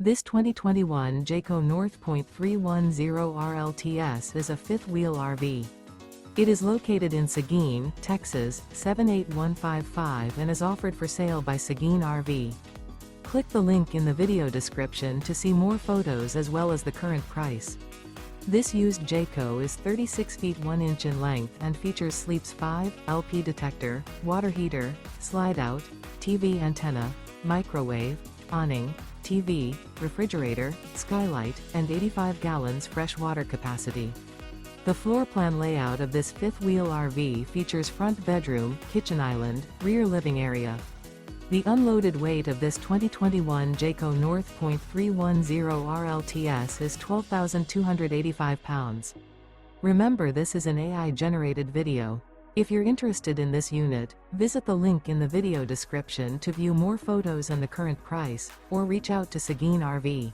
This 2021 Jayco North.310 RLTS is a fifth-wheel RV. It is located in Seguin, Texas, 78155 and is offered for sale by Seguin RV. Click the link in the video description to see more photos as well as the current price. This used Jayco is 36 feet 1 inch in length and features sleeps 5, LP detector, water heater, slide-out, TV antenna, microwave, awning, TV, refrigerator, skylight, and 85 gallons fresh water capacity. The floor plan layout of this fifth-wheel RV features front bedroom, kitchen island, rear living area. The unloaded weight of this 2021 Jayco North.310 RLTS is 12,285 pounds. Remember, this is an AI-generated video. If you're interested in this unit, visit the link in the video description to view more photos and the current price, or reach out to Seguin RV.